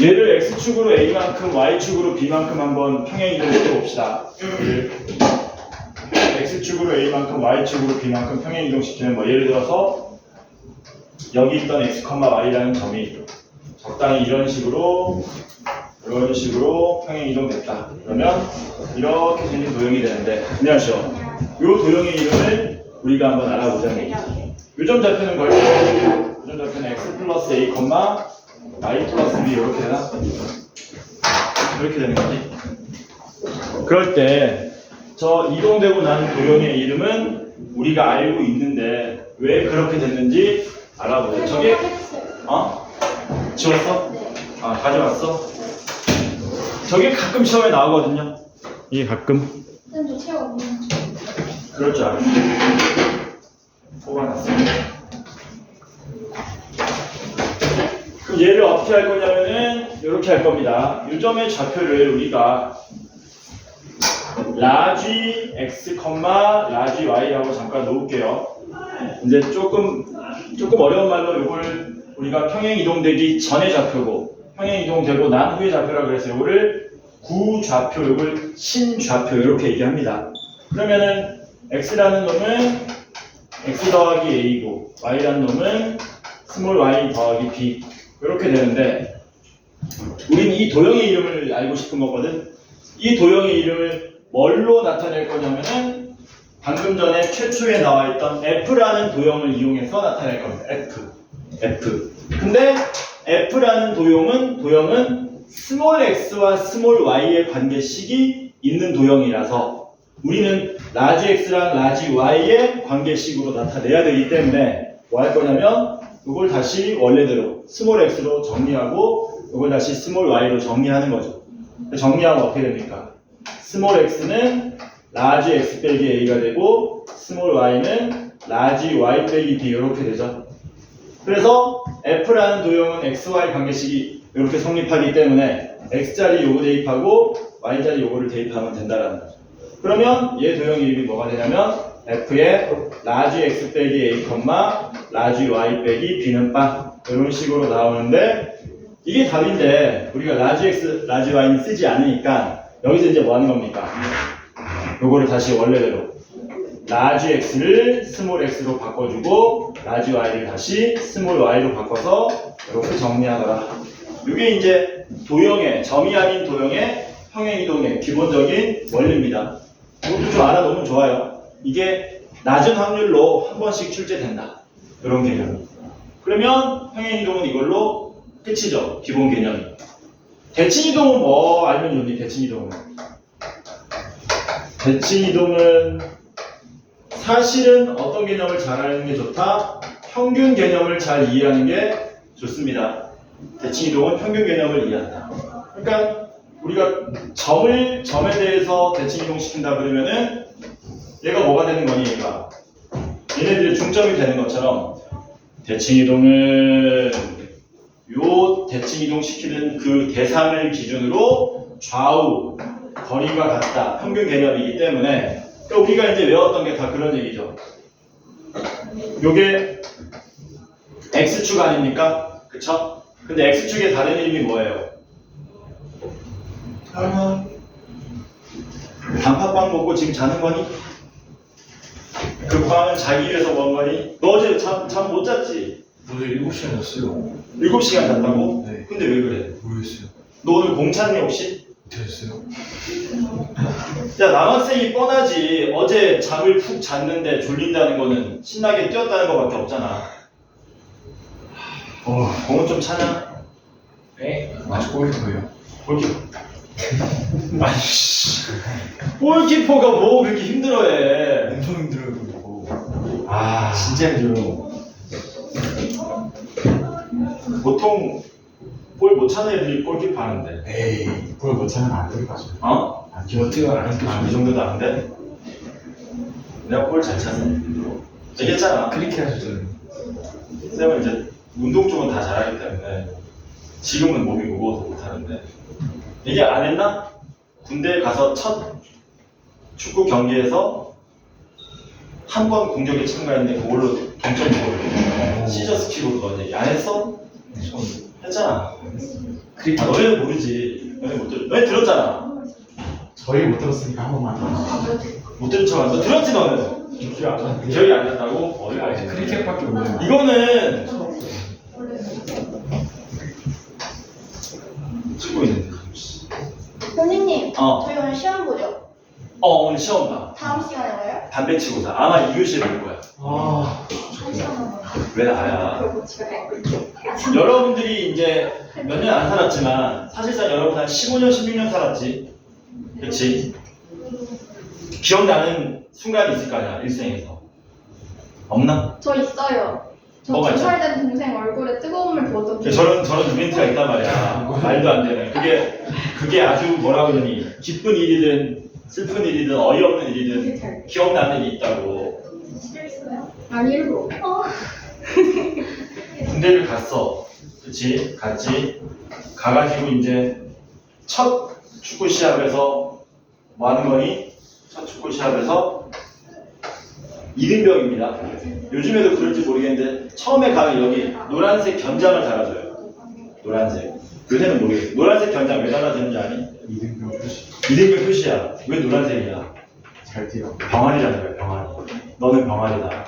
얘를 x축으로 a만큼 y축으로 b만큼 한번 평행 이동시켜 봅시다. x축으로 a만큼 y축으로 b만큼 평행 이동시키면 뭐 예를 들어서 여기 있던 x, y라는 점이 적당히 이런 식으로 평행 이동됐다. 그러면 이렇게 생긴 도형이 되는데, 안녕하세요. 이 도형의 이름을 우리가 한번 알아보자는 얘기죠. 요점 좌표는 걸리고, 요점 좌표는 x 플러스 a, y 플러스 b 이렇게 되나? 이렇게 되는 거지. 그럴 때 저 이동되고 난 도형의 이름은 우리가 알고 있는데 왜 그렇게 됐는지 알아보자. 저게 지웠어? 아, 가져왔어? 저게 가끔 시험에 나오거든요. 이게 가끔. 쌤도 채웠네. 그럴 줄 알았어. 뽑아놨어. 그럼 얘를 어떻게 할 거냐면은 이렇게 할 겁니다. 요점의 좌표를 우리가 라지 x, 라지 y라고 잠깐 놓을게요. 이제 조금 어려운 말로 이걸 우리가 평행 이동되기 전의 좌표고 평행 이동되고 난 후의 좌표라 그래서 이거를 구좌표, 이걸 신좌표 이렇게 얘기합니다. 그러면은 x라는 놈은 x 더하기 a고 y라는 놈은 스몰 y 더하기 b 이렇게 되는데 우리는 이 도형의 이름을 알고 싶은 거거든. 이 도형의 이름을 뭘로 나타낼 거냐면은 방금 전에 최초에 나와 있던 f라는 도형을 이용해서 나타낼 겁니다. f. 근데 f라는 도형은 스몰 x와 스몰 y의 관계식이 있는 도형이라서 우리는 라지 x랑 라지 y의 관계식으로 나타내야 되기 때문에 뭐 할 거냐면 이걸 다시 원래대로 스몰 x로 정리하고 이걸 다시 스몰 y로 정리하는 거죠. 정리하면 어떻게 됩니까? 스몰 x는 라지 x 빼기 a가 되고 스몰 y는 라지 y 빼기 b 이렇게 되죠. 그래서 f라는 도형은 xy 관계식이 이렇게 성립하기 때문에 x자리 요거 대입하고 y자리 요거를 대입하면 된다라는 거죠. 그러면 얘 도형 이름이 뭐가 되냐면 f의 라지 x 빼기 a, 라지 y 빼기 b는 빵 이런 식으로 나오는데 이게 답인데 우리가 라지 x, 라지 y는 쓰지 않으니까 여기서 이제 뭐 하는 겁니까? 요거를 다시 원래대로 라지 x를 스몰 x로 바꿔주고 라지 y를 다시 스몰 y로 바꿔서 이렇게 정리하더라. 이게 이제 도형의 점이 아닌 도형의 평행이동의 기본적인 원리입니다. 이것도 좀 알아놓으면 좋아요. 이게 낮은 확률로 한 번씩 출제된다. 이런 개념이. 그러면 평행이동은 이걸로 끝이죠. 기본 개념이. 대칭이동은 뭐 알면 좋니? 대칭이동은 사실은 어떤 개념을 잘 아는 게 좋다? 평균 개념을 잘 이해하는 게 좋습니다. 대칭이동은 평균 개념을 이해한다. 그러니까 우리가 점에 대해서 대칭이동 시킨다 그러면은 얘가 뭐가 되는 거니? 얘네들이 중점이 되는 것처럼 대칭이동은 요 대칭이동 시키는 그 대상을 기준으로 좌우 거리가 같다. 평균 개념이기 때문에 그러니까 우리가 이제 외웠던 게 다 그런 얘기죠. 요게 x축 아닙니까? 그쵸? 근데 x축의 다른 이름이 뭐예요? 단팥빵 먹고 지금 자는 거니? 그 빵은 자기 위해서 먹은 거니? 너 어제 잠 못 잤지? 어제 7시간 잤어요. 7시간 잤다고? 네. 근데 왜 그래? 모르겠어요. 너 오늘 공 찼니 혹시? 어떻게 했어요? 야, 남학생이 뻔하지. 어제 잠을 푹 잤는데 졸린다는 거는 신나게 뛰었다는 거밖에 없잖아. 공은 좀 차냐? 네? 아직 골키퍼예요. 골키퍼. 아이씨. 골키퍼가 뭐 그렇게 힘들어해. 엄청 힘들어요, 그거. 아, 진짜 힘들어. 보통 볼 못 차는 애들이 골키퍼 하는데. 에이, 골 못 차면 안 들어가죠. 어? 어떻게 안 할게 이 정도도 안 돼? 내가 볼 잘 차서. 얘기했잖아. 그렇게 하시죠. 쌤은 이제 운동 쪽은 다 잘하기 때문에 지금은 몸이 무거워서 못하는데 얘기 안 했나? 군대에 가서 첫 축구 경기에서 한 번 공격에 참가했는데 그걸로 동점골을 시저스 킥으로 넣은 얘기 안 했어? 했잖아. 너희는 모르지. 너희 들었잖아. 저희 못 들었으니까 한 번만. 못 들은 척 너 들었지 너는? 기억이 안 난다고? 어이가 없네. 크리켓밖에 모르는. 이거는 치고 있는데. 선생님, 어. 저희 오늘 시험 보죠? 오늘 시험 봐. 다음 시간에 와요? 담배 치고사. 아마 2교시에 올 거야. 아, 한 시간만 왜 나야? 그리고 집에 갈 거예요. 여러분들이 이제 몇 년 안 살았지만 사실상 여러분 한 15년, 16년 살았지. 그렇지? 기억나는 순간이 있을 거 아니야, 일생에서. 없나? 저 있어요. 저 뭐가 2살 된 동생 얼굴에 뜨거운 물 부었던 기억. 저런 이벤트가 있단 말이야. 말도 안 되네. 그게 아주 뭐라 그러니 기쁜 일이든 슬픈 일이든 어이없는 일이든 기억나는 일이 있다고. 아니, 일부. 군대를 갔어. 그치? 갔지? 가가지고 이제 첫 축구 시합에서 뭐 하는 거니? 첫 축구 시합에서 이등병입니다. 요즘에도 그럴지 모르겠는데 처음에 가면 여기 노란색 견장을 달아줘요. 노란색. 요새는 모르겠어. 노란색 견장 왜 달아주는지 아니? 이등병 표시. 이등병 표시야. 왜 노란색이야? 잘 뛰어. 병아리잖아요, 병아리. 너는 병아리다.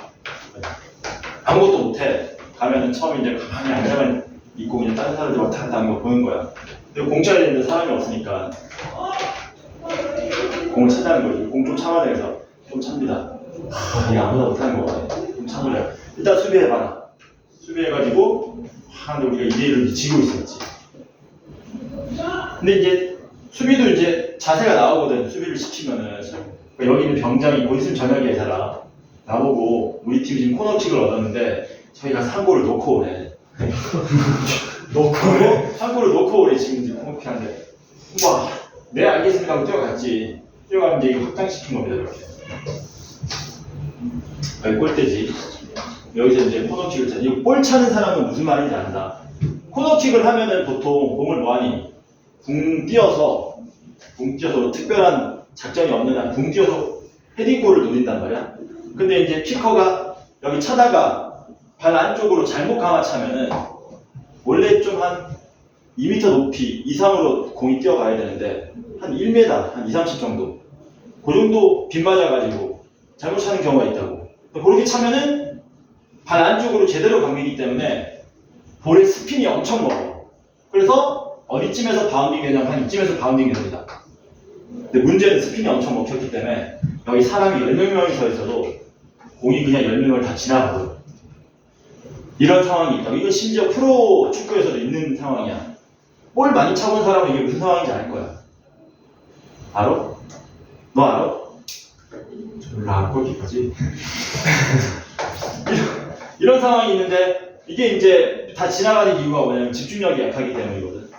아무것도 못해. 가면은 처음에 이제 가만히 앉아만 있고 그냥 다른 사람들 막 다 다는 거 보는 거야. 근데 공 쳐야 되는데 사람이 없으니까 공을 찬다는 거지. 공 좀 참아내서 좀 찹니다. 이게 아무나 못하는 거 같아. 좀 참으려. 일단 수비해봐라. 수비해가지고 하는데 우리가 2대1로 지고 있었지. 근데 이제 수비도 이제 자세가 나오거든. 수비를 시키면은. 그러니까 여기 있는 병장이 곧 있으면 저녁에 살아. 나보고 우리 팀이 지금 코너킥을 얻었는데 저희가 3골을 놓고 오래. 놓고? 3골을 놓고 오래 지금 코너킥 하는데. 우와, 네 알겠습니다 하고 뛰어갔지. 뛰어가면 이제 이거 확장시킨 겁니다 이렇게. 여기 골대지. 여기서 이제 코너킥을 차. 이거 볼 차는 사람은 무슨 말인지 안다. 코너킥을 하면은 보통 공을 뭐하니? 붕 뛰어서 특별한 작전이 없는 한 붕 뛰어서 헤딩골을 노린단 말이야. 근데 이제 키커가 여기 차다가 발 안쪽으로 잘못 감아차면은 원래 좀 한 2m 높이 이상으로 공이 뛰어가야 되는데 한 1m, 한 2, 30 정도. 그 정도 빗 맞아가지고 잘못 차는 경우가 있다고. 그렇게 차면은 발 안쪽으로 제대로 감기기 때문에 볼의 스핀이 엄청 먹어. 그래서 어디쯤에서 바운딩이 되냐면 한 이쯤에서 바운딩이 됩니다. 근데 문제는 스핀이 엄청 먹혔기 때문에 여기 사람이 10명이 서 있어도 공이 그냥 10명을 다 지나가고 이런 상황이 있다고. 이건 심지어 프로 축구에서도 있는 상황이야. 볼 많이 차본 사람은 이게 무슨 상황인지 알 거야. 알아? 너 알아? 몰라, 골키퍼지. 이런 상황이 있는데 이게 이제 다 지나가는 이유가 뭐냐면 집중력이 약하기 때문이거든.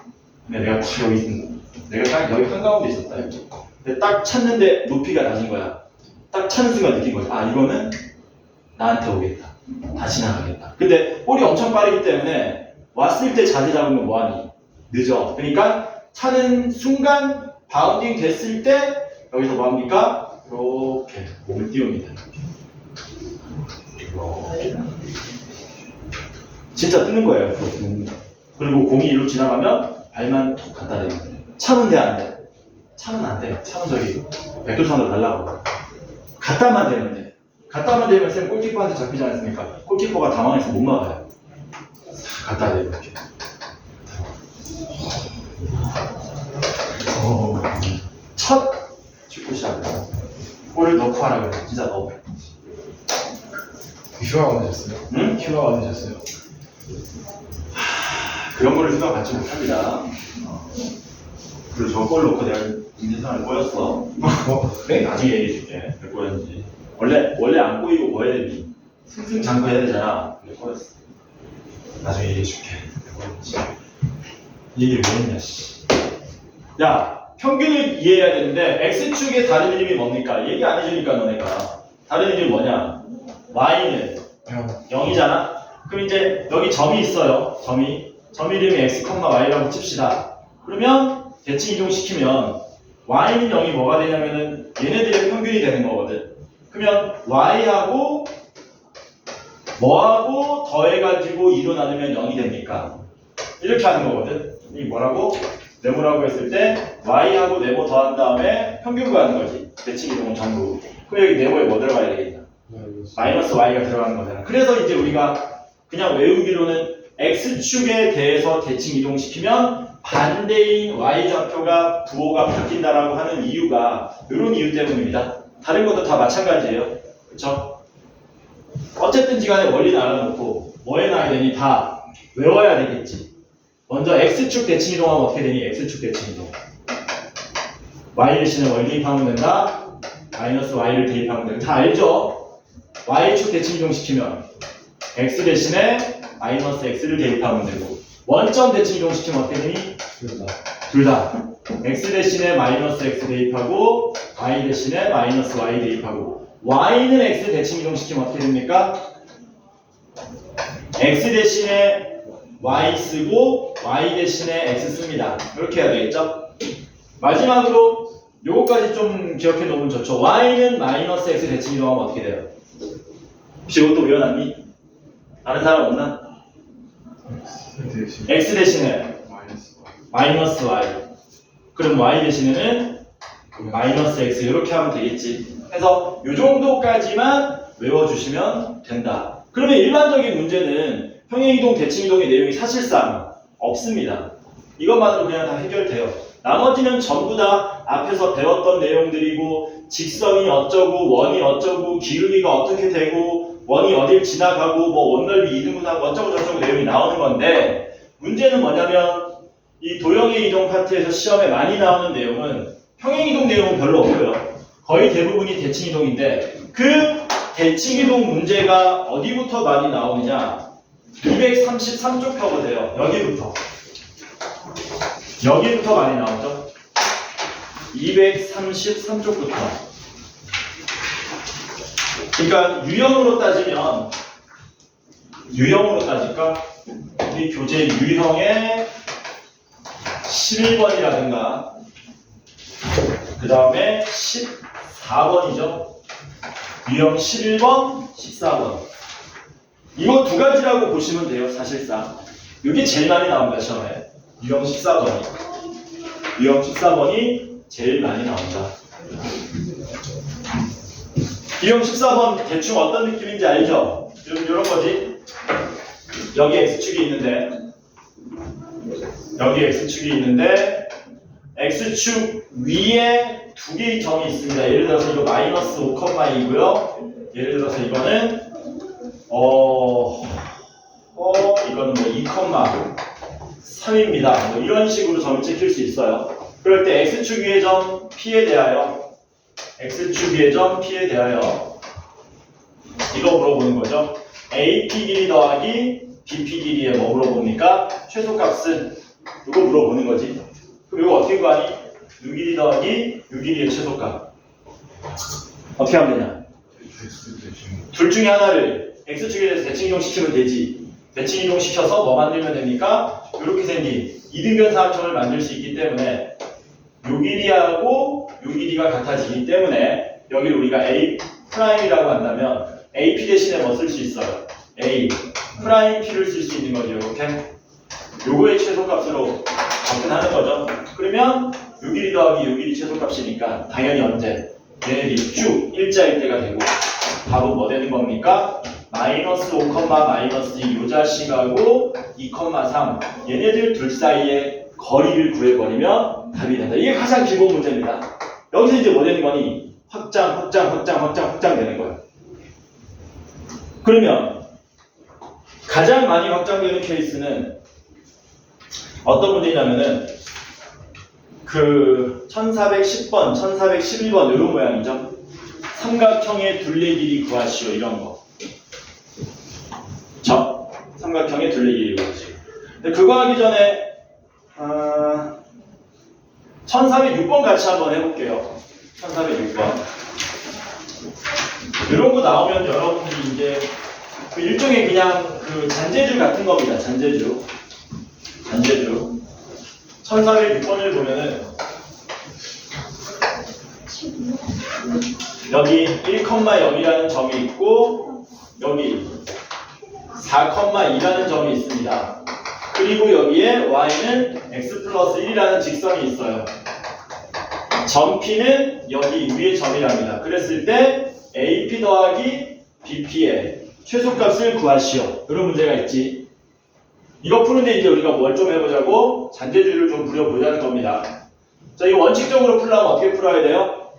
근데 내가 딱 여기 있는 내가 딱 여기 한가운데 있었다. 여기. 근데 딱 찾는데 높이가 낮은 거야. 딱 찾는 순간 느낀 거지. 아 이거는 나한테 오겠다. 다 지나가겠다. 근데 볼이 엄청 빠르기 때문에 왔을 때 자세 잡으면 뭐하니? 늦어. 그러니까 차는 순간 바운딩 됐을 때 여기서 뭐합니까? 이렇게 몸을 띄웁니다. 진짜 뜨는 거예요. 그리고 공이 이리로 지나가면 발만 톡 갖다 대면 돼. 차면 돼, 안 돼? 차면 안 돼. 차면 저기 백두산으로 날라가. 갖다만 대면 돼. 갖다만 대면 쌤 골키퍼한테 잡히지 않습니까? 골키퍼가 당황해서 못 막아요. 갖다 대면 이렇게. 첫 축구 시합에서 골을 넣고 하라 그래. 진짜 넣어. 휴가 받으셨어요? 응? 휴가 받으셨어요? 그런 거를 휴가 받지 못합니다. 그리고 저 골 넣고 내가 인생생활 꼬였어. 네? 나중에 얘기해줄게. 왜 꼬였는지. 원래 안 꼬이고 뭐 해야 되니? 승승장구 해야 되잖아. 근데 꼬였어. 나중에 얘기해줄게. 왜 꼬였는지. 이 얘기를 왜 했냐, 씨. 야, 평균을 이해해야 되는데 X축의 다른 이름이 뭡니까? 얘기 안 해주니까 너네가. 다른 이름이 뭐냐? Y는 0이잖아? 그럼 이제 여기 점이 있어요. 점 이름이 x, y라고 칩시다. 그러면 대칭 이동시키면 y는 0이 뭐가 되냐면은 얘네들의 평균이 되는 거거든. 그러면 y하고 뭐하고 더해가지고 2로 나누면 0이 됩니까? 이렇게 하는 거거든. 이 뭐라고? 네모라고 했을 때 y하고 네모 더한 다음에 평균 구하는 거지. 대칭 이동은 전부. 그럼 여기 네모에 뭐 들어가야 되겠냐? 마이너스 y가 들어가는 거잖아. 그래서 이제 우리가 그냥 외우기로는 x축에 대해서 대칭 이동시키면 반대인 y좌표가 부호가 바뀐다라고 하는 이유가 이런 이유 때문입니다. 다른 것도 다 마찬가지예요. 그렇죠? 어쨌든지 간에 원리는 알아놓고 뭐 해놔야 되니? 다 외워야 되겠지. 먼저 x축 대칭 이동하면 어떻게 되니? x축 대칭 이동. y 대신에 뭘 대입하면 된다? 마이너스 y를 대입하면 된다. 다 알죠? y축 대칭 이동시키면 x 대신에 마이너스 x를 대입하면 되고 원점 대칭 이동시키면 어떻게 되니? 둘 다. x 대신에 마이너스 x 대입하고 y 대신에 마이너스 y 대입하고 y는 x 대칭 이동시키면 어떻게 됩니까? x 대신에 y 쓰고 y 대신에 x 씁니다. 이렇게 해야 되겠죠? 마지막으로 요거까지 좀 기억해 놓으면 좋죠. y는 마이너스 x 대칭 이동하면 어떻게 돼요? 혹시 이것도 외워놨니? 아는 사람 없나? x 대신에 마이너스 y. 그럼 y 대신에는 마이너스 x 이렇게 하면 되겠지. 그래서 이 정도까지만 외워주시면 된다. 그러면 일반적인 문제는 평행이동, 대칭이동의 내용이 사실상 없습니다. 이것만으로 그냥 다 해결돼요. 나머지는 전부 다 앞에서 배웠던 내용들이고 직선이 어쩌고 원이 어쩌고 기울기가 어떻게 되고 원이 어딜 지나가고 뭐 원넓이 이등분하고 어쩌고 저쩌고 내용이 나오는 건데 문제는 뭐냐면 이 도형의 이동 파트에서 시험에 많이 나오는 내용은 평행이동 내용은 별로 없고요. 거의 대부분이 대칭이동인데 그 대칭이동 문제가 어디부터 많이 나오느냐 233쪽 펴보세요. 여기부터 많이 나오죠. 233쪽부터. 그러니까 유형으로 따질까? 우리 교재 유형의 11번이라든가 그 다음에 14번이죠. 유형 11번, 14번. 이거 두 가지라고 보시면 돼요. 사실상. 이게 제일 많이 나옵니다. 시험에. 유형 14번이. 유형 14번이 제일 많이 나온다. 유형 14번 대충 어떤 느낌인지 알죠? 이런 거지. 여기 X축이 있는데 X축 위에 두 개의 점이 있습니다. 예를 들어서 이거 마이너스 5,2고요. 예를 들어서 이거는 이거는 뭐 2,3입니다. 뭐 이런 식으로 점을 찍힐 수 있어요. 그럴 때 X축 위의 점 P에 대하여 이거 물어보는 거죠. AP 길이 더하기 BP 길이에 뭐 물어봅니까? 최소값은 이거 물어보는 거지. 그럼 이거 어떻게 구하니? 요 길이 더하기 요 길이의 최소값. 어떻게 하면 되냐? 둘 중에 하나를 X축에 대해서 대칭이동 시키면 되지. 대칭이동 시켜서 뭐 만들면 됩니까? 이렇게 생긴 이등변 사각형을 만들 수 있기 때문에 요 길이하고 요 길이가 같아지기 때문에 여기를 우리가 A 프라임이라고 한다면 AP 대신에 뭐 쓸 수 있어요? A 프라임 P를 쓸 수 있는 거죠. 이렇게 요거의 최소값으로 접근하는 거죠. 그러면 요 길이 더하기 요 길이 최소값이니까 당연히 언제? 얘네들이 쭉 일자일 때가 되고 답은 뭐 되는 겁니까? 마이너스 5, 마이너스 2 요 자식하고 2,3 얘네들 둘 사이의 거리를 구해버리면 답이 된다. 이게 가장 기본 문제입니다. 여기서 이제 뭐 되는 거니? 확장 되는 거예요. 그러면 가장 많이 확장되는 케이스는 어떤 문제냐면은 그 1410번, 1411번 이런 모양이죠. 삼각형의 둘레 길이 구하시오 이런 거. 그쵸? 삼각형의 둘레 길이 구하시오. 근데 그거 하기 전에 1406번 같이 한번 해볼게요. 1406번. 이런 거 나오면 여러분들이 이제 그 일종의 그냥 그 잔재주 같은 겁니다. 잔재주. 1406번을 보면은 여기 1,0이라는 점이 있고 여기 4,2라는 점이 있습니다. 그리고 여기에 y는 x 플러스 1이라는 직선이 있어요. 점 P는 여기 위에 점이랍니다. 그랬을 때 AP 더하기 BP의 최소값을 구하시오. 이런 문제가 있지. 이거 푸는데 이제 우리가 뭘 좀 해보자고 잔재주의를 좀 부려보자는 겁니다. 자, 이거 원칙적으로 풀려면 어떻게 풀어야 돼요?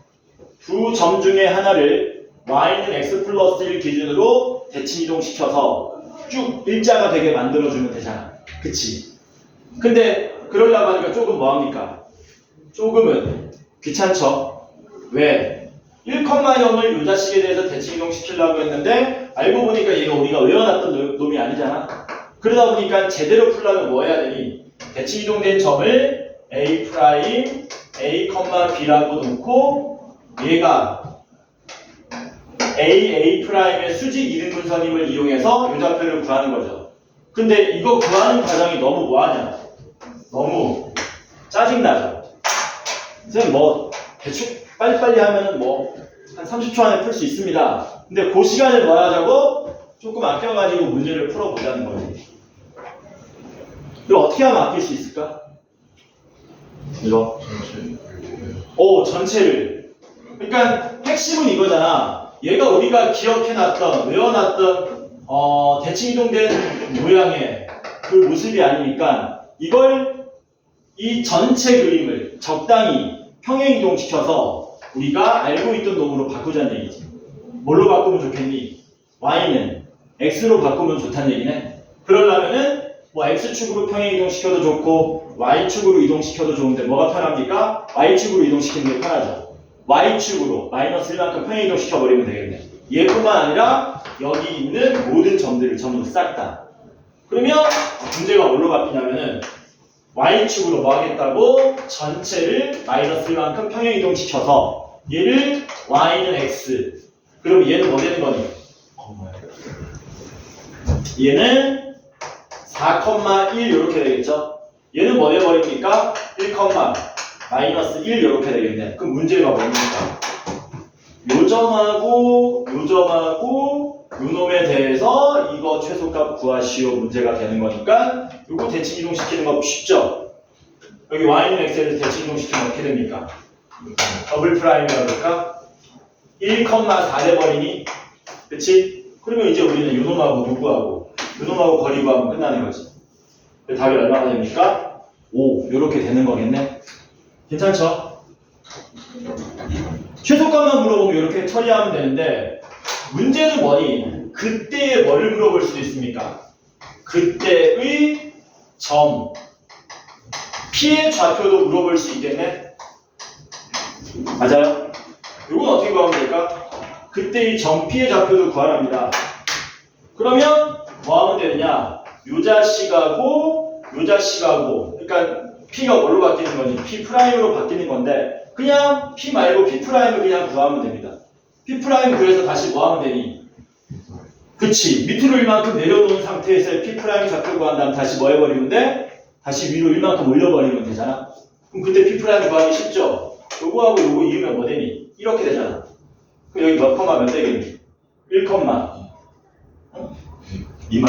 두 점 중에 하나를 y는 x 플러스 1 기준으로 대칭 이동시켜서 쭉 일자가 되게 만들어주면 되잖아. 그치? 근데 그러려고 하니까 조금 뭐합니까? 조금은 귀찮죠? 왜? 1,0을 이 자식에 대해서 대칭 이동시키려고 했는데 알고 보니까 얘가 우리가 외워놨던 놈이 아니잖아. 그러다 보니까 제대로 풀려면 뭐 해야 되니? 대칭 이동된 점을 A', A, B라고 놓고 얘가 A'의 수직 이등분선임을 이용해서 이 좌표를 구하는 거죠. 근데 이거 구하는 과정이 너무 뭐하냐? 너무 짜증나죠? 선생님 뭐 대충 빨리빨리 하면은 뭐 한 30초 안에 풀 수 있습니다. 근데 그 시간을 뭐 하자고? 조금 아껴가지고 문제를 풀어보자는 거지. 이거 어떻게 하면 아낄 수 있을까? 이거? 전체를. 그러니까 핵심은 이거잖아. 얘가 우리가 기억해놨던, 외워놨던 대칭 이동된 모양의 그 모습이 아니니까 이걸 이 전체 그림을 적당히 평행 이동시켜서 우리가 알고 있던 놈으로 바꾸자는 얘기지. 뭘로 바꾸면 좋겠니? y는 x로 바꾸면 좋다는 얘기네. 그러려면은 뭐 x축으로 평행 이동시켜도 좋고 y축으로 이동시켜도 좋은데 뭐가 편합니까? y축으로 이동시키는 게 편하죠. y축으로 마이너스 1만큼 평행 이동시켜버리면 되겠네. 얘뿐만 아니라 여기 있는 모든 점들을 전부 싹 다. 그러면 문제가 뭘로 바뀌냐면은 y축으로 뭐 하겠다고? 전체를 마이너스 1만큼 평행 이동시켜서 얘를 y는 x. 그럼 얘는 뭐 되는 거니? 얘는 4,1 이렇게 되겠죠? 얘는 뭐 돼버립니까? 1, 마이너스 1 이렇게 되겠네. 그럼 문제가 뭡니까? 요 점하고 요 놈에 대해서 이거 최소값 구하시오 문제가 되는 거니까 요거 대칭 이동시키는 거 쉽죠? 여기 y는 x를 대칭 이동시키면 어떻게 됩니까? 더블 프라임이라고 그럴까? 1,4 돼버리니? 그치? 그러면 이제 우리는 요 놈하고 누구하고 요 놈하고 거리 구하면 끝나는 거지. 답이 얼마가 됩니까? 5 요렇게 되는 거겠네? 괜찮죠? 최소값만 물어보면 이렇게 처리하면 되는데 문제는 뭐니? 그때의 뭐를 물어볼 수도 있습니까? 그때의 점 P의 좌표도 물어볼 수 있겠네? 맞아요? 이건 어떻게 구하면 될까? 그때의 점 P의 좌표도 구하랍니다. 그러면 뭐 하면 되느냐? 요 자식하고 그러니까 P가 뭘로 바뀌는 거니? P'으로 바뀌는 건데 그냥 P 말고 P'을 그냥 구하면 됩니다. P' 구해서 다시 뭐 하면 되니? 그치. 밑으로 1만큼 내려놓은 상태에서 P' 좌표 구한 다음 다시 뭐 해버리면 돼? 다시 위로 1만큼 올려버리면 되잖아. 그럼 그때 P' 구하기 쉽죠? 요거하고 요거 이으면 뭐 되니? 이렇게 되잖아. 그럼 여기 몇 컴마 몇 되겠니? 1 컴마 2만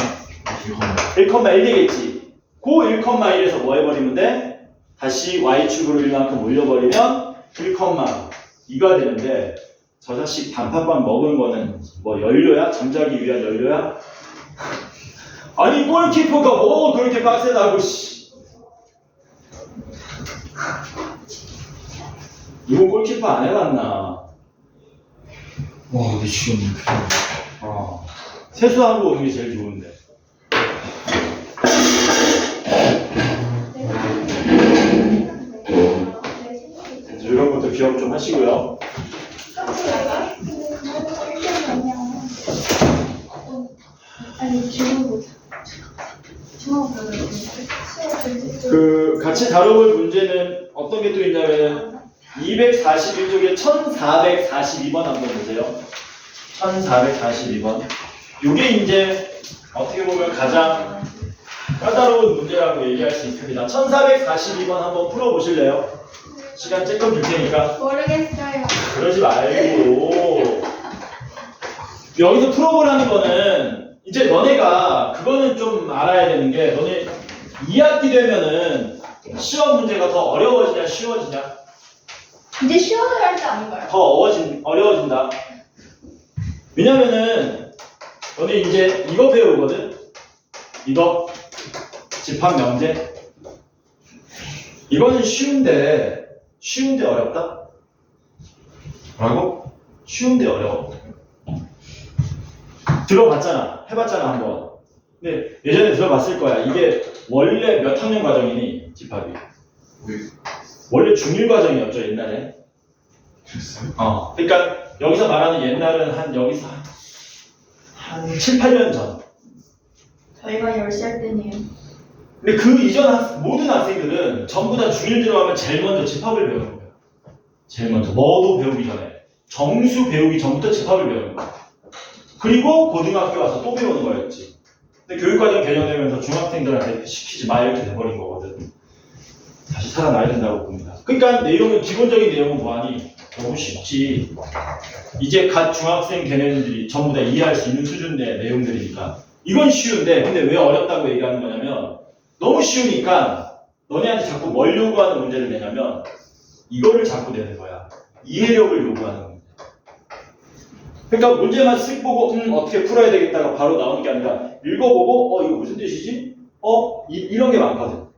1,1 되겠지. 그 1,1에서 뭐 해버리면 돼? 다시 y축으로 1만큼 올려버리면 1,2가 되는데 저 자식 단팥빵 먹은 거는 뭐 연료야? 잠자기 위한 연료야? 아니 골키퍼가 뭐 그렇게 빡세다고 씨. 누구 골키퍼 안 해봤나? 와 미치겠네. 세수하고 오는 게 제일 좋은데. 이런 것도 기억 좀 하시고요. 아니 지금 그 같이 다뤄볼 문제는 어떤 게 또 있냐면 241쪽에 1442번 한번 보세요. 1442번. 이게 이제 어떻게 보면 가장 까다로운 문제라고 얘기할 수 있습니다. 1442번 한번 풀어보실래요? 시간 조금 줄 테니까. 모르겠어요. 그러지 말고. 여기서 풀어보라는 거는 이제 너네가 그거는 좀 알아야 되는 게 너네 2학기 되면은 시험 문제가 더 어려워지냐 쉬워지냐? 이제 쉬워져야 할 때 아닌가요? 더 어려워진다. 왜냐면은 너네 이제 이거 배우거든. 이거 집합 명제. 이거는 쉬운데 어렵다? 뭐라고? 쉬운데 어려워. 들어봤잖아. 해봤잖아 한번. 근데 예전에 들어봤을 거야. 이게 원래 몇 학년 과정이니 집합이? 원래 중1 과정이었죠 옛날에. 됐어요? 그러니까 여기서 말하는 옛날은 여기서 한 7, 8년 전. 저희가 10살 때네요. 근데 그 이전 모든 학생들은 전부 다 중1 들어가면 제일 먼저 집합을 배우는 거야. 제일 먼저. 뭐도 배우기 전에. 정수 배우기 전부터 집합을 배우는 거야. 그리고 고등학교 와서 또 배우는 거였지. 근데 교육과정 개정되면서 중학생들한테 시키지 마 이렇게 돼버린 거거든. 다시 살아나야 된다고 봅니다. 그러니까 내용은 기본적인 내용은 뭐하니? 너무 쉽지. 이제 갓 중학생 걔네들이 전부 다 이해할 수 있는 수준의 내용들이니까 이건 쉬운데 근데 왜 어렵다고 얘기하는 거냐면 너무 쉬우니까 너네한테 자꾸 뭘 요구하는 문제를 내냐면 이거를 자꾸 내는 거야. 이해력을 요구하는 문제. 그러니까 문제만 쓱 보고 어떻게 풀어야 되겠다가 바로 나오는 게 아니라 읽어보고 이거 무슨 뜻이지? 이런 게 많거든.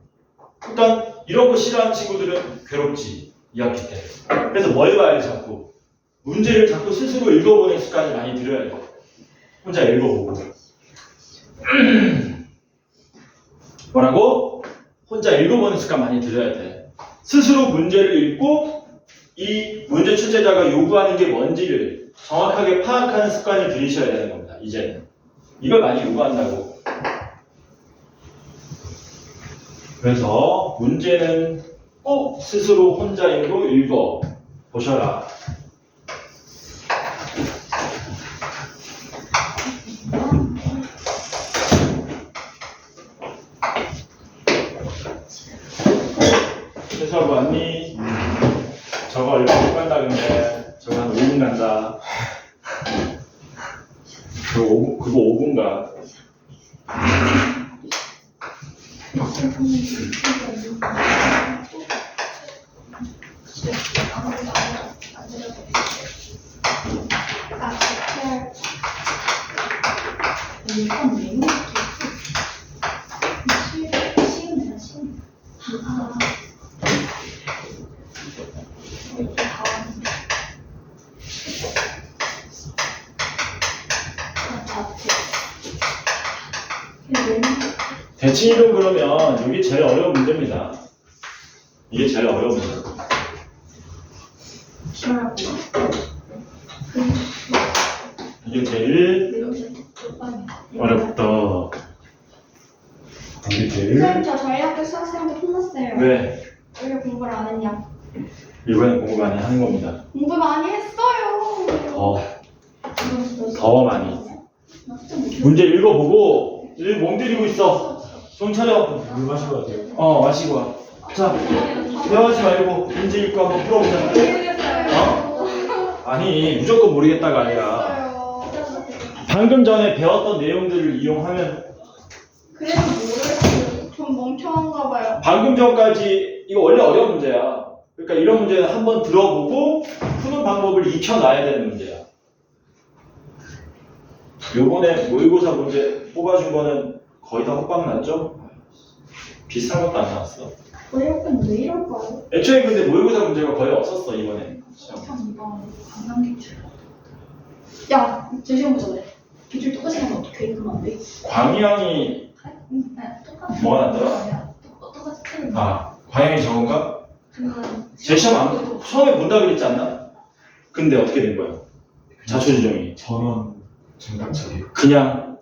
그러니까 이런 거 싫어하는 친구들은 괴롭지 2학기 때. 그래서 뭘 봐야 돼 자꾸? 문제를 자꾸 스스로 읽어보는 습관이 많이 들여야 돼. 혼자 읽어보고. 뭐라고? 혼자 읽어보는 습관 많이 들여야 돼. 스스로 문제를 읽고 이 문제 출제자가 요구하는 게 뭔지를 정확하게 파악하는 습관을 들이셔야 되는 겁니다. 이제는. 이걸 많이 요구한다고. 그래서 문제는 꼭 스스로 혼자 읽어 보셔라. 세수하고 왔니? 저거 얼마 못 간다 근데 저거 한 5분 간다. 그거 5분 가. 대칭이동 그러면 이게 제일 어려운 문제입니다. 이게 제일 어려운 문제. 이게 제일 어렵다. 이게 제일. 선생님 저 저희 학교 수학생한테 혼났어요. 왜? 왜 공부를 안 했냐? 이번엔 공부 많이 하는 겁니다. 공부 많이 했어요. 더 많이. 문제 읽어보고 몸 때리고 있어. 손 차려. 물 마시고 가세요. 마시고 와. 자, 대화하지 말고 문제 읽고 한번 풀어보자. 모르겠어요. 아니, 무조건 모르겠다가 아니라 방금 전에 배웠던 내용들을 이용하면 그래도 모르겠어요. 좀 멍청한가 봐요. 방금 전까지 이거 원래 어려운 문제야. 그러니까 이런 문제는 한번 들어보고 푸는 방법을 익혀놔야 되는 문제야. 요번에 모의고사 문제 뽑아준 거는 거의 다 호빵 났죠? 비슷한 것도 안 나왔어. 저희 학교는 왜 이럴까요? 애초에 근데 모의고사 문제가 거의 없었어 이번에. 참 이거 강남기출. 야, 제 시험 보잖아요. 기출 똑같이 하면 어떻게 읽으면 안 돼? 광희형이 똑같이. 뭐가 났더라? 똑같이 틀린 광희형이 저건가? 제 시험 처음에 본다 그랬지 않나? 근데 어떻게 된 거야? 자초지종이 전원 정답처리. 그냥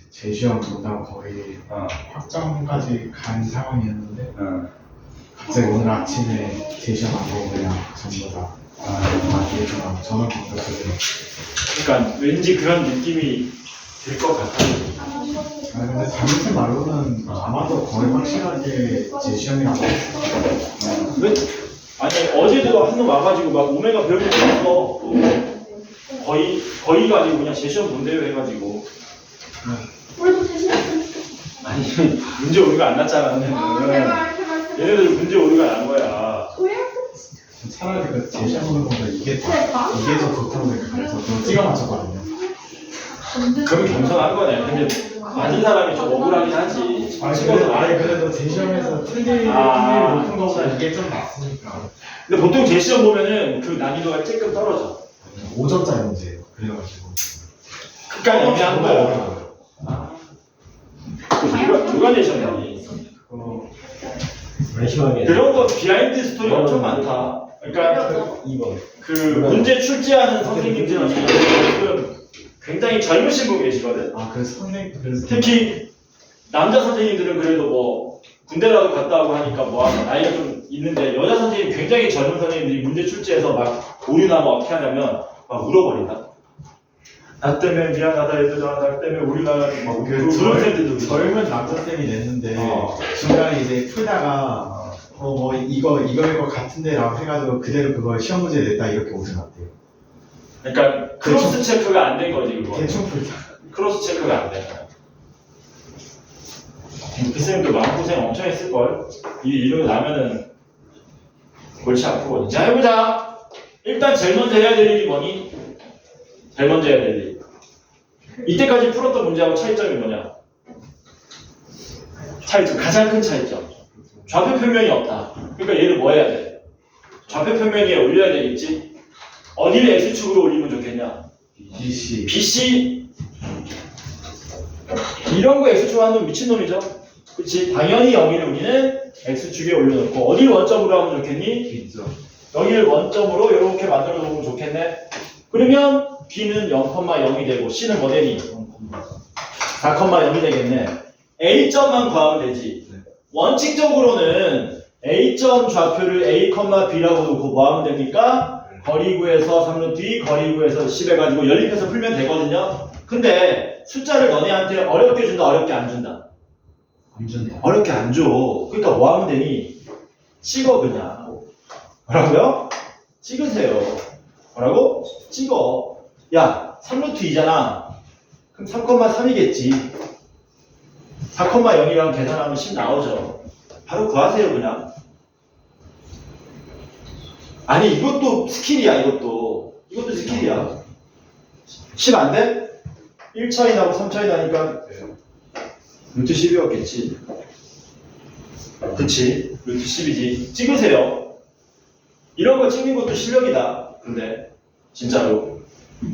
제 시험보다 거의 확정까지 간 상황이었는데 갑자기 오늘 아침에 제 시험 안 보고 그냥 전부 다 이렇게 전원 정답처리. 그러니까 왠지 그런 느낌이 들 것 같아. 근데 담임쌤 말로는 아마도 거의 확실하게 제 시험이라고 했어요. 왜? 아니 어제도 한 놈 와가지고 막 오메가 별거 없어. 거의가 아니고 그냥 제 시험 본대요 해가지고. 우리도 제 시험 아니 문제 오류가 안 났잖아. 제발. 얘네들 문제 오류가 난 거야. 왜? 차라리 그 제시어보는 것보다 이게 더 좋다고 생각해서 좀 찍어 맞췄거든요. 그럼 겸손한 거네. 근데 아닌 사람이 좀 억울하긴 하지. 그래도 제시험에서 틀릴 높은 거보다 이게 좀 낫으니까. 근데 보통 제시험 보면은 그 난이도가 조금 떨어져. 5점짜리 문제예요. 그래가지고. 그러니까 애매한 거야. 어려워요. 누가 내셨냐니. 그거 마지막에 그런 거 비하인드 스토리 엄청 많다. 그러니까 2번. 그 문제 출제하는 선생님들이 지금 굉장히 젊으신 분 계시거든. 그래서 선생님 그래서 특히 남자 선생님들은 그래도 뭐 군대라도 갔다 오고 하니까 뭐 나이가 좀 있는데 여자 선생님 굉장히 젊은 선생님들이 문제 출제해서 막 오류나 뭐 어떻게 하냐면 막 울어버린다. 나 때문에 미안하다 얘들아, 나 때문에 오류나 막 그런 선생님들도 계시고. 젊은 남자쌤이 냈는데 어. 중간에 이제 풀다가 뭐 이거 같은데라고 해가지고 그대로 그걸 시험 문제 냈다 이렇게 오진 않대요. 그러니까 크로스 체크가 안 된 거지 그거. 대충 풀다. 크로스 체크가 안 돼. 그 쌤도 마음고생 엄청 했을걸. 이러고 나면은 골치 아프거든. 자, 해보자. 일단 제일 먼저 해야 될 일이 뭐니? 제일 먼저 해야 될 일. 이때까지 풀었던 문제하고 차이점이 뭐냐? 차이점, 가장 큰 차이점. 좌표 평면이 없다. 그러니까 얘를 뭐 해야 돼? 좌표 평면에 올려야 되겠지? 어디를 X축으로 올리면 좋겠냐? BC. BC 이런 거 X축 하는 놈 미친놈이죠? 그치? 당연히 여기를 우리는 X축에 올려놓고 어디를 원점으로 하면 좋겠니? B죠. 여기를 원점으로 이렇게 만들어 놓으면 좋겠네. 그러면 B는 0,0이 되고 C는 뭐 되니? 4,0이 되겠네. A점만 구하면 되지. 원칙적으로는 A점 좌표를 A, B라고 놓고 뭐 하면 됩니까? 거리 구해서 3루트 2, 거리 구해서 10 해가지고 연립해서 풀면 되거든요. 근데 숫자를 너네한테 어렵게 준다, 어렵게 안 준다? 안 준다. 어렵게 안 줘. 그러니까 뭐 하면 되니? 찍어 그냥. 뭐라고요? 찍으세요. 뭐라고? 찍어. 야, 3루트 2잖아. 그럼 3,3이겠지. 4,0이랑 계산하면 10 나오죠. 바로 구하세요 그냥. 아니 이것도 스킬이야. 이것도 스킬이야. 10 안 돼? 1 차이 나고 3 차이 나니까 루트 10이었겠지. 그치? 루트 10이지. 찍으세요. 이런 거 찍는 것도 실력이다. 근데 진짜로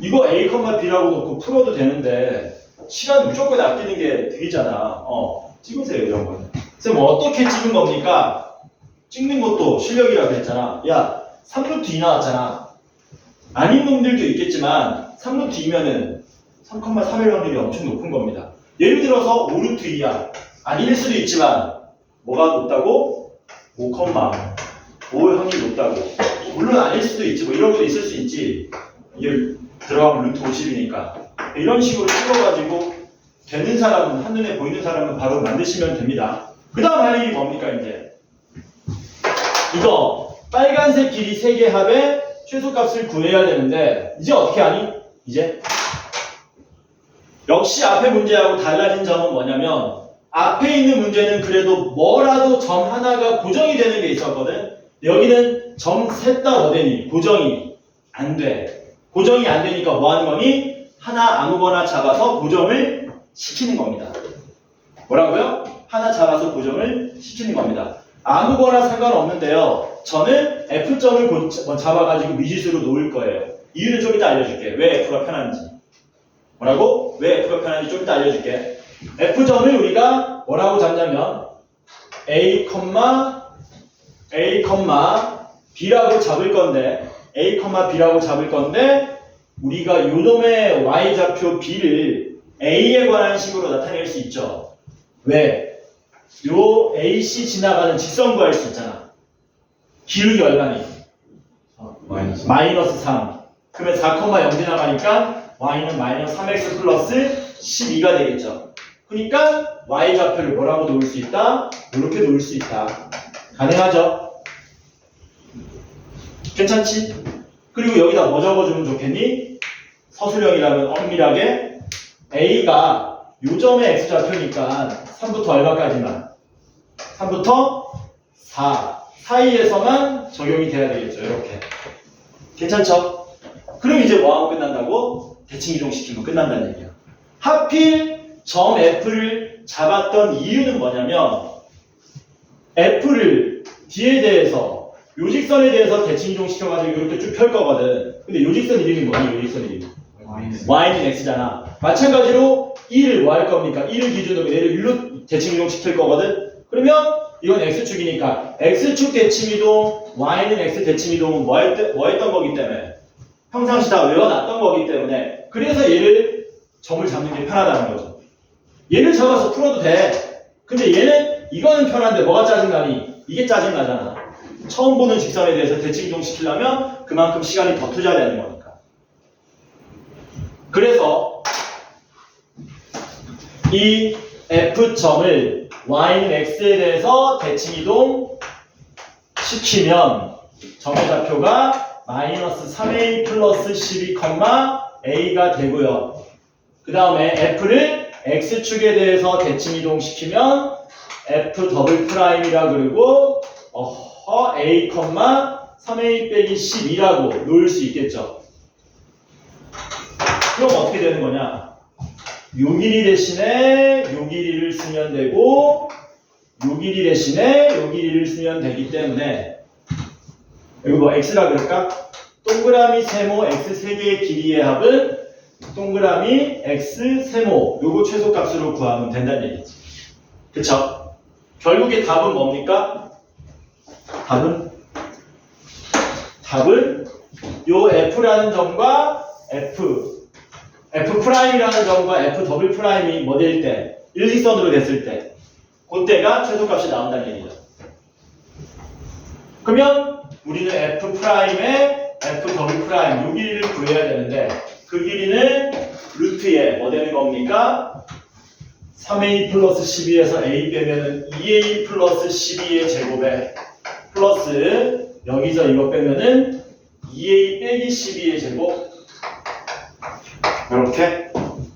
이거 A, B라고 놓고 풀어도 되는데 시간 무조건 아끼는 게 득이잖아. 찍으세요 이런 거는. 쌤 어떻게 찍은 겁니까? 찍는 것도 실력이라고 했잖아. 야 3루트 2 나왔잖아. 아닌 놈들도 있겠지만 3루트 2면은 3,3일 확률이 엄청 높은 겁니다. 예를 들어서 5루트 2야. 아닐 수도 있지만 뭐가 높다고? 5,5의 확률이 높다고. 물론 아닐 수도 있지. 뭐 이런 것도 있을 수 있지. 이게 들어가면 루트 50이니까. 이런 식으로 찍어가지고 되는 사람은, 한눈에 보이는 사람은 바로 만드시면 됩니다. 그 다음 할 일이 뭡니까 이제? 이거 빨간색 길이 3개 합의 최소값을 구해야 되는데 이제 어떻게 하니? 이제 역시 앞에 문제하고 달라진 점은 뭐냐면 앞에 있는 문제는 그래도 뭐라도 점 하나가 고정이 되는 게 있었거든. 여기는 점 셋 다 뭐 되니? 고정이 안 돼. 고정이 안 되니까 뭐 하는 거니? 하나 아무거나 잡아서 고정을 시키는 겁니다. 뭐라고요? 하나 잡아서 고정을 시키는 겁니다. 아무거나 상관없는데요. 저는 F점을 잡아가지고 미지수로 놓을 거예요. 이유는 좀 이따 알려줄게. 왜 F가 편한지. 뭐라고? 왜 F가 편한지 좀 이따 알려줄게. F점을 우리가 뭐라고 잡냐면 A, B라고 잡을 건데 A, B라고 잡을 건데 우리가 요놈의 Y좌표 B를 A에 관한 식으로 나타낼 수 있죠. 왜? 요 AC 지나가는 직선 구할 수 있잖아. 기울기 얼마니? 마이너스 3. 그러면 4,0 지나가니까 Y는 마이너스 3x 플러스 12가 되겠죠. 그러니까 Y좌표를 뭐라고 놓을 수 있다? 이렇게 놓을 수 있다. 가능하죠? 괜찮지? 그리고 여기다 뭐 적어주면 좋겠니? 서술형이라면 엄밀하게 A가 요 점의 x좌표니까 3부터 얼마까지만? 3부터 4 사이에서만 적용이 돼야 되겠죠. 이렇게. 괜찮죠? 그럼 이제 뭐하고 끝난다고? 대칭 이동시키면 끝난다는 얘기야. 하필 점 F를 잡았던 이유는 뭐냐면 F를 D에 대해서 요직선에 대해서 대칭 이동시켜가지고 이렇게 쭉 펼 거거든. 근데 요직선 이름이 뭐니? 요직선 이름이 y는 x잖아. 마찬가지로 1을 뭐 할 겁니까? 1을 기준으로 얘를 1로 대칭 이동시킬 거거든. 그러면 이건 x축이니까 x축 대칭 이동, y는 x 대칭 이동은 뭐 했던 거기 때문에 평상시 다 외워놨던 거기 때문에 그래서 얘를 점을 잡는 게 편하다는 거죠. 얘를 잡아서 풀어도 돼. 근데 얘는 이거는 편한데 뭐가 짜증나니? 이게 짜증나잖아. 처음 보는 직선에 대해서 대칭 이동시키려면 그만큼 시간이 더 투자되는 거니까. 그래서 이 F점을 Y는 X에 대해서 대칭 이동 시키면 점의 좌표가 마이너스 3A 플러스 12, A가 되고요. 그 다음에 F를 X축에 대해서 대칭 이동 시키면 F 더블 프라임이라 그러고 A, 3A 빼기 12라고 놓을 수 있겠죠. 그럼 어떻게 되는 거냐? 요 길이 대신에 요 길이를 쓰면 되고 요 길이 대신에 요 길이를 쓰면 되기 때문에 이거 뭐 x라 그럴까? 동그라미 세모 x 3개의 길이의 합은 동그라미 x 세모 요거 최소값으로 구하면 된다는 얘기지. 그쵸? 결국에 답은 뭡니까? 답은 요 f라는 점과 F 프라임이라는 점과 F 더블 프라임이 뭐 될 때? 일직선으로 됐을 때 그때가 최소값이 나온다는 얘기죠. 그러면 우리는 F 프라임의 F 더블 프라임 요 길이를 구해야 되는데 그 길이는 루트에 뭐 되는 겁니까? 3A 플러스 12에서 A 빼면은 2A 플러스 12의 제곱에 플러스 여기서 이거 빼면은 2A 빼기 12의 제곱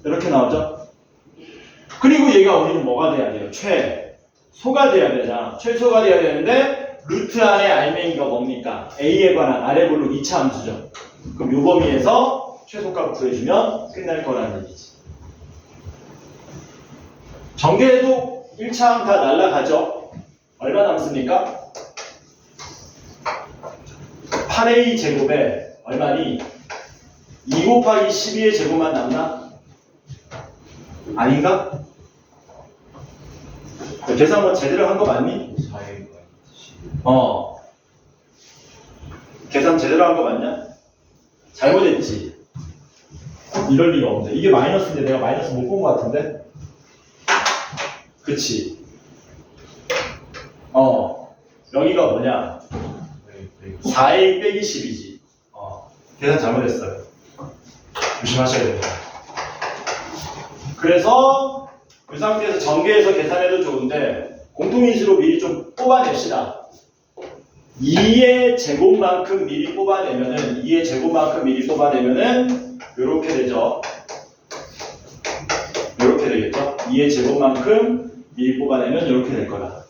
이렇게 나오죠. 그리고 얘가 우리는 뭐가 돼야 돼요? 최소가 돼야 되잖아. 최소가 돼야 되는데 루트 안에 알맹이가 뭡니까? A에 관한 아래 볼록 2차 함수죠. 그럼 요 범위에서 최소값 구해주면 끝날 거라는 얘기지. 전개해도 1차항 다 날라가죠. 얼마 남습니까? 8A 제곱에 얼마니? 2 곱하기 12의 제곱만 남나? 아닌가? 계산 뭐 제대로 한 거 맞니? 계산 제대로 한 거 맞냐? 잘못했지. 이럴 리가 없는데. 이게 마이너스인데 내가 마이너스 못 본 거 같은데? 그치. 여기가 뭐냐? 4A 빼기 10이지. 계산 잘못했어요. 조심하셔야 됩니다. 그래서 이 상태에서 전개해서 계산해도 좋은데 공통인수로 미리 좀 뽑아냅시다. 2의 제곱만큼 미리 뽑아내면은 이렇게 되죠. 이렇게 되겠죠. 2의 제곱만큼 미리 뽑아내면 이렇게 될 거다.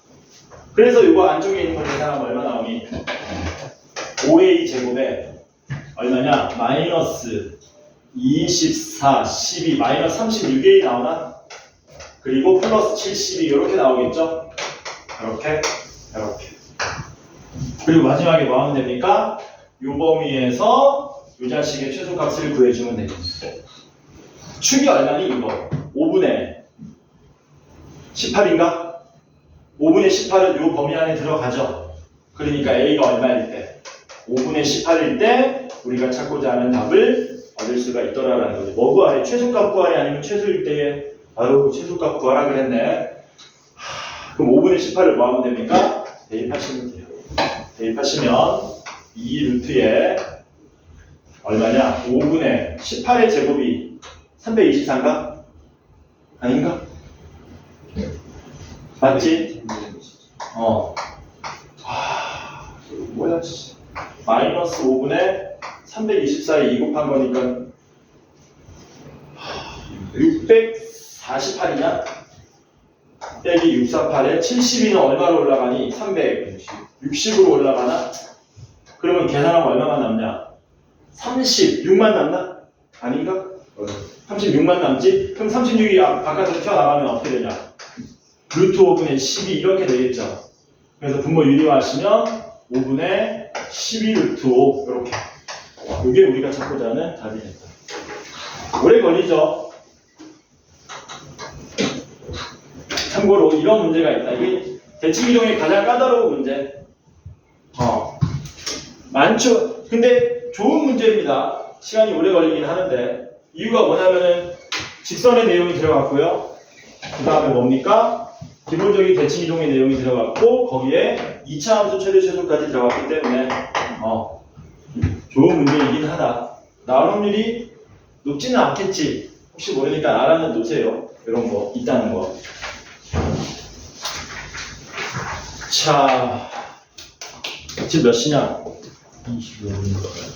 그래서 이거 안쪽에 있는 거 계산하면 얼마 나오니? 5A 제곱에 얼마냐? 마이너스 24, 12, 마이너스 36A 나오나? 그리고 플러스 72 이렇게 나오겠죠? 이렇게. 그리고 마지막에 뭐 하면 됩니까? 요 범위에서 요 자식의 최소값을 구해주면 됩니다. 축이 얼마니 이거? 5분의 18인가? 5분의 18은 요 범위 안에 들어가죠? 그러니까 A가 얼마일 때? 5분의 18일 때 우리가 찾고자 하는 답을 얻을 수가 있더라라는 거죠. 뭐 구하래? 최소값 구하래? 아니면 최소일 때에 바로 최소값 구하라 그랬네. 그럼 5분의 18을 뭐 하면 됩니까? 대입하시면 돼요. 대입하시면 이 루트에 얼마냐? 5분의 18의 제곱이 324인가? 아닌가? 맞지? 뭐야? 마이너스 5분의 324에 2 곱한 거니까 604 48이냐? 빼기 648에 72는 얼마로 올라가니? 360으로 올라가나? 그러면 계산하면 얼마만 남냐? 36만 남나? 아닌가? 36만 남지? 그럼 36이 바깥으로 튀어나가면 어떻게 되냐? 루트 5분의 12 이렇게 되겠죠. 그래서 분모 유리화하시면 5분의 12 루트 5 이렇게. 이게 우리가 찾고자 하는 답이 됐다. 오래 걸리죠? 참고로 이런 문제가 있다. 이게 대칭이동의 가장 까다로운 문제. 많죠. 근데 좋은 문제입니다. 시간이 오래 걸리긴 하는데 이유가 뭐냐면은 직선의 내용이 들어갔고요. 그 다음에 뭡니까? 기본적인 대칭이동의 내용이 들어갔고 거기에 2차 함수 최대 최소까지 들어갔기 때문에 좋은 문제이긴 하다. 나올 확률이 높지는 않겠지. 혹시 모르니까 알아는 놓으세요. 이런 거 있다는 거. 자, 지금 몇 시냐? 25분.